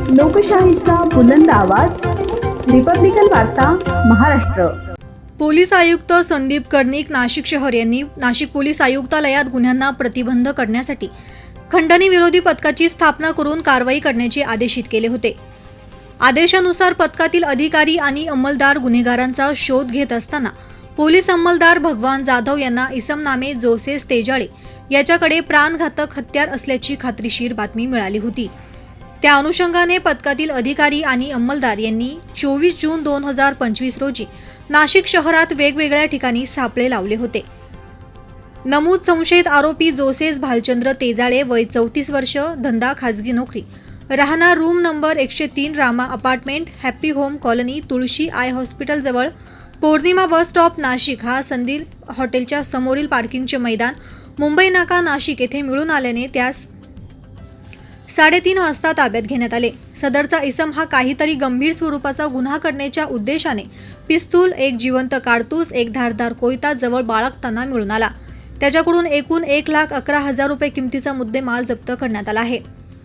लोकशाहीचा बुलंद आवाज, रिपब्लिकन वार्ता, महाराष्ट्र। पोलीस आयुक्त संदीप कर्णिक नाशिक शहर यांनी नाशिक पोलीस आयुक्तालयात गुन्ह्यांना प्रतिबंध करण्यासाठी खंडणी विरोधी पथकाची स्थापना करून कारवाई करण्याचे आदेशित केले होते। आदेशानुसार पथकातील अधिकारी आणि अंमलदार गुन्हेगारांचा शोध घेत असताना पोलीस अंमलदार भगवान जाधव यांना इसम नामे जोसेस तेजाळे याच्याकडे प्राणघातक हत्यार असल्याची खात्रीशीर बातमी मिळाली होती। त्या अनुषंगाने पथकातील अधिकारी आणि अंमलदार यांनी 24 जून 2025 रोजी नाशिक शहरात वेगवेगळ्या ठिकाणी सापळे लावले होते। नमूद संशयित आरोपी जोसेस भालचंद्र तेजाळे, वय 34 वर्ष, धंदा खाजगी नोकरी, राहणार room number 103, Rama apartment, happy home colony, तुळशी आय हॉस्पिटल जवळ, पौर्णिमा बस स्टॉप नाशिक हा संदीप हॉटेलच्या समोरील पार्किंगचे मैदान मुंबई नाका नाशिक येथे मिळून आल्याने त्यास 3:30 वाजता ताब्यात घेण्यात आले। सदरचा इसम हा काहीतरी गंभीर स्वरूपाचा गुन्हा करण्याच्या उद्देशाने पिस्तूल, एक जिवंत काडतूस, एक धारदार कोयता जवळ बाळगताना मिळून आला। त्याच्याकडून एकूण 1,11,000 रुपये किमतीचा मुद्देमाल जप्त करण्यात आला आहे।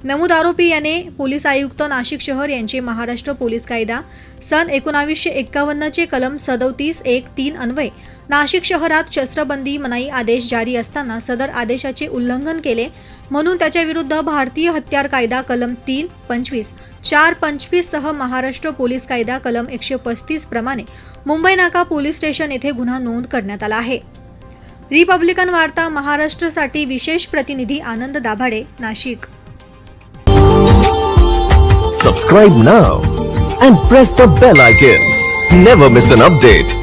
नमूद आरोपी याने पोलीस आयुक्त नाशिक शहर यांचे महाराष्ट्र पोलीस कायदा सन 1951 चे कलम 37(1)(3) अन्वये नाशिक शहरात शस्त्रबंदी मनाई आदेश जारी असताना सदर आदेशाचे उल्लंघन केले म्हणून त्याच्या विरुद्ध भारतीय हत्यार कायदा कलम 3(25), 4(25) सह महाराष्ट्र पोलीस कायदा कलम 135 प्रमाणे मुंबई नाका पोलीस स्टेशन येथे गुन्हा नोंद करण्यात आला आहे। रिपब्लिकन वार्ता महाराष्ट्रासाठी विशेष प्रतिनिधी आनंद Dabhade, Nashik. Subscribe now and press the bell icon. Never miss an update.